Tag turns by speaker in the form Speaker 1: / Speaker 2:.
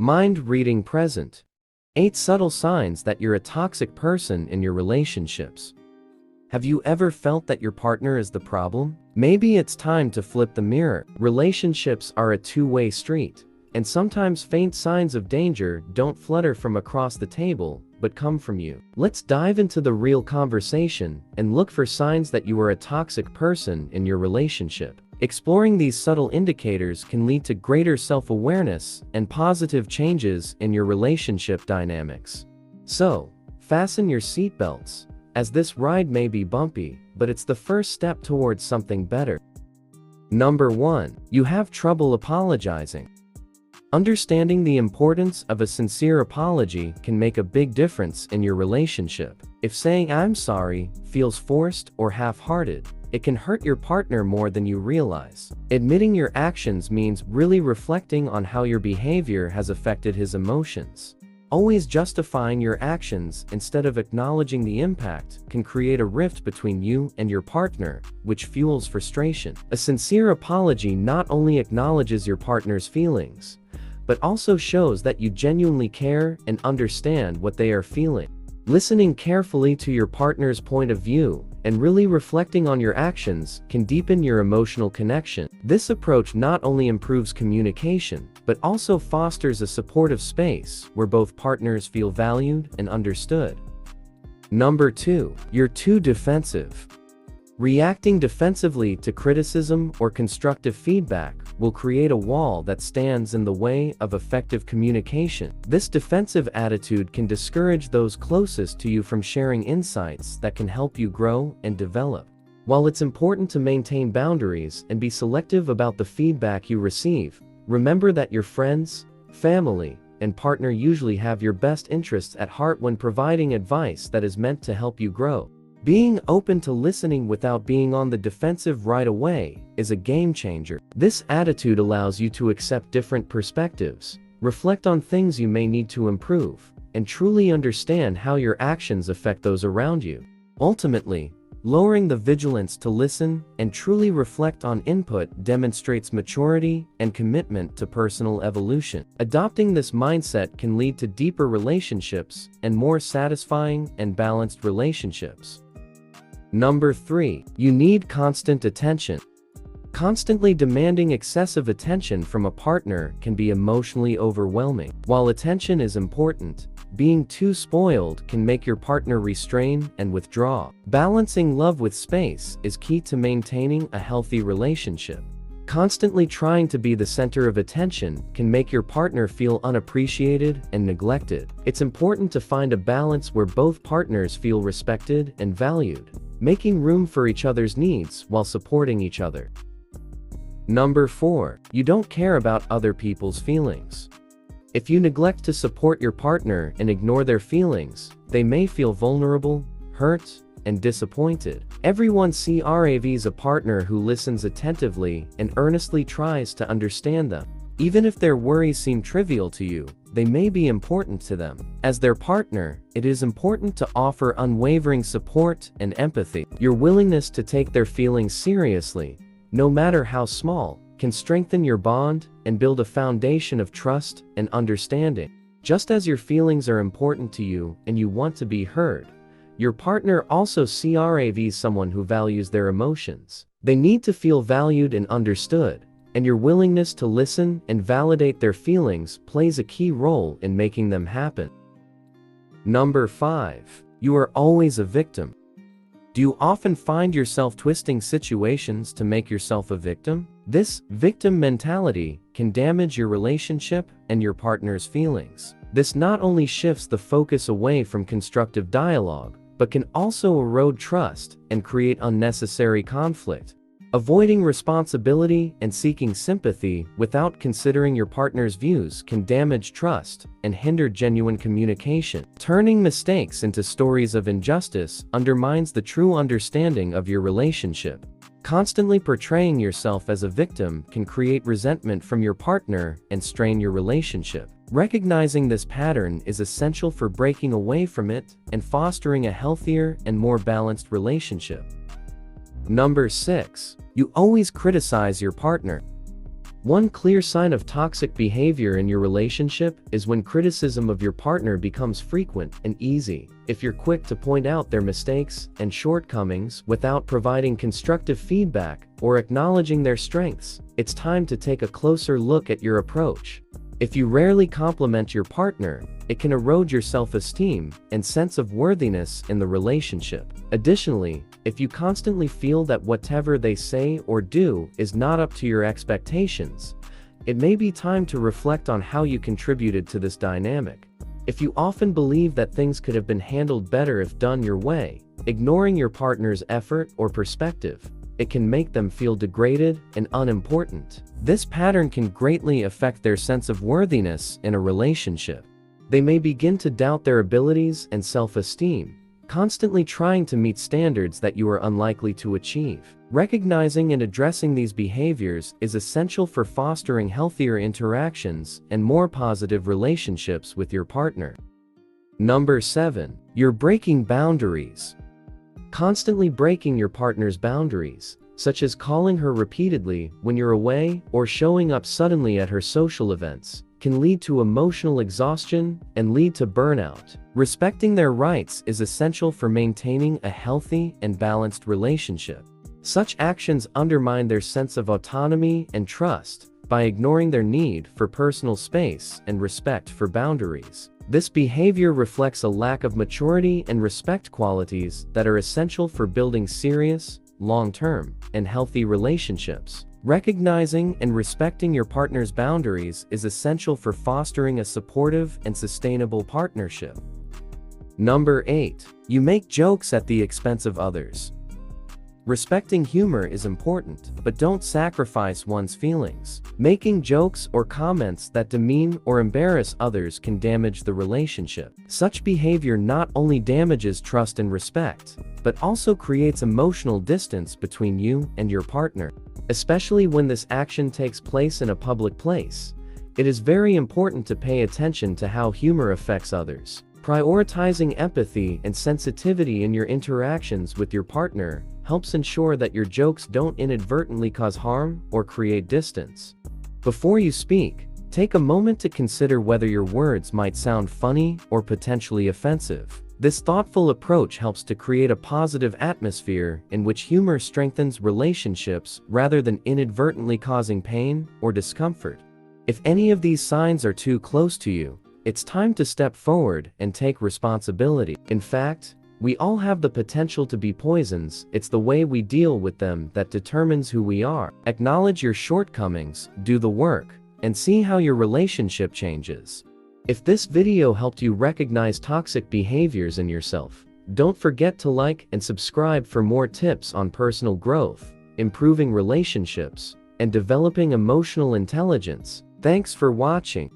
Speaker 1: Mind reading present. 8 subtle signs that you're a toxic person in your relationships. Have you ever felt that your partner is the problem? Maybe it's time to flip the mirror. Relationships are a two-way street, and sometimes faint signs of danger don't flutter from across the table, but come from you. Let's dive into the real conversation and look for signs that you are a toxic person in your relationship. Exploring these subtle indicators can lead to greater self-awareness and positive changes in your relationship dynamics. So, fasten your seatbelts, as this ride may be bumpy, but it's the first step towards something better. Number 1. You have trouble apologizing. Understanding the importance of a sincere apology can make a big difference in your relationship. If saying "I'm sorry" feels forced or half-hearted, it can hurt your partner more than you realize. Admitting your actions means really reflecting on how your behavior has affected his emotions. Always justifying your actions instead of acknowledging the impact can create a rift between you and your partner, which fuels frustration. A sincere apology not only acknowledges your partner's feelings, but also shows that you genuinely care and understand what they are feeling. Listening carefully to your partner's point of view and really reflecting on your actions can deepen your emotional connection. This approach not only improves communication, but also fosters a supportive space where both partners feel valued and understood. Number 2. You're too defensive. Reacting defensively to criticism or constructive feedback will create a wall that stands in the way of effective communication. This defensive attitude can discourage those closest to you from sharing insights that can help you grow and develop. While it's important to maintain boundaries and be selective about the feedback you receive, remember that your friends, family, and partner usually have your best interests at heart when providing advice that is meant to help you grow. Being open to listening without being on the defensive right away is a game changer. This attitude allows you to accept different perspectives, reflect on things you may need to improve, and truly understand how your actions affect those around you. Ultimately, lowering the vigilance to listen and truly reflect on input demonstrates maturity and commitment to personal evolution. Adopting this mindset can lead to deeper relationships and more satisfying and balanced relationships. Number 3. You need constant attention. Constantly demanding excessive attention from a partner can be emotionally overwhelming. While attention is important, being too spoiled can make your partner restrain and withdraw. Balancing love with space is key to maintaining a healthy relationship. Constantly trying to be the center of attention can make your partner feel unappreciated and neglected. It's important to find a balance where both partners feel respected and valued, making room for each other's needs while supporting each other. Number 4. You don't care about other people's feelings. If you neglect to support your partner and ignore their feelings, they may feel vulnerable, hurt, and disappointed. Everyone craves a partner who listens attentively and earnestly tries to understand them. Even if their worries seem trivial to you, they may be important to them. As their partner, it is important to offer unwavering support and empathy. Your willingness to take their feelings seriously, no matter how small, can strengthen your bond and build a foundation of trust and understanding. Just as your feelings are important to you and you want to be heard, your partner also craves someone who values their emotions. They need to feel valued and understood, and your willingness to listen and validate their feelings plays a key role in making them happen. Number 5. You are always a victim. Do you often find yourself twisting situations to make yourself a victim? This victim mentality can damage your relationship and your partner's feelings. This not only shifts the focus away from constructive dialogue, but can also erode trust and create unnecessary conflict. Avoiding responsibility and seeking sympathy without considering your partner's views can damage trust and hinder genuine communication. Turning mistakes into stories of injustice undermines the true understanding of your relationship. Constantly portraying yourself as a victim can create resentment from your partner and strain your relationship. Recognizing this pattern is essential for breaking away from it and fostering a healthier and more balanced relationship. Number 6. You always criticize your partner. One clear sign of toxic behavior in your relationship is when criticism of your partner becomes frequent and easy. If you're quick to point out their mistakes and shortcomings without providing constructive feedback or acknowledging their strengths, it's time to take a closer look at your approach. If you rarely compliment your partner, it can erode your self-esteem and sense of worthiness in the relationship. Additionally, if you constantly feel that whatever they say or do is not up to your expectations, it may be time to reflect on how you contributed to this dynamic. If you often believe that things could have been handled better if done your way, ignoring your partner's effort or perspective, it can make them feel degraded and unimportant. This pattern can greatly affect their sense of worthiness in a relationship. They may begin to doubt their abilities and self-esteem, constantly trying to meet standards that you are unlikely to achieve. Recognizing and addressing these behaviors is essential for fostering healthier interactions and more positive relationships with your partner. Number 7. You're breaking boundaries. Constantly breaking your partner's boundaries, such as calling her repeatedly when you're away or showing up suddenly at her social events, can lead to emotional exhaustion and lead to burnout. Respecting their rights is essential for maintaining a healthy and balanced relationship. Such actions undermine their sense of autonomy and trust by ignoring their need for personal space and respect for boundaries. This behavior reflects a lack of maturity and respect, qualities that are essential for building serious, long-term, and healthy relationships. Recognizing and respecting your partner's boundaries is essential for fostering a supportive and sustainable partnership. Number 8. You make jokes at the expense of others. Respecting humor is important, but don't sacrifice one's feelings. Making jokes or comments that demean or embarrass others can damage the relationship. Such behavior not only damages trust and respect, but also creates emotional distance between you and your partner. Especially when this action takes place in a public place, it is very important to pay attention to how humor affects others. Prioritizing empathy and sensitivity in your interactions with your partner helps ensure that your jokes don't inadvertently cause harm or create distance. Before you speak, take a moment to consider whether your words might sound funny or potentially offensive. This thoughtful approach helps to create a positive atmosphere in which humor strengthens relationships rather than inadvertently causing pain or discomfort. If any of these signs are too close to you, it's time to step forward and take responsibility. In fact, we all have the potential to be poisons. It's the way we deal with them that determines who we are. Acknowledge your shortcomings, do the work, and see how your relationship changes. If this video helped you recognize toxic behaviors in yourself, don't forget to like and subscribe for more tips on personal growth, improving relationships, and developing emotional intelligence. Thanks for watching.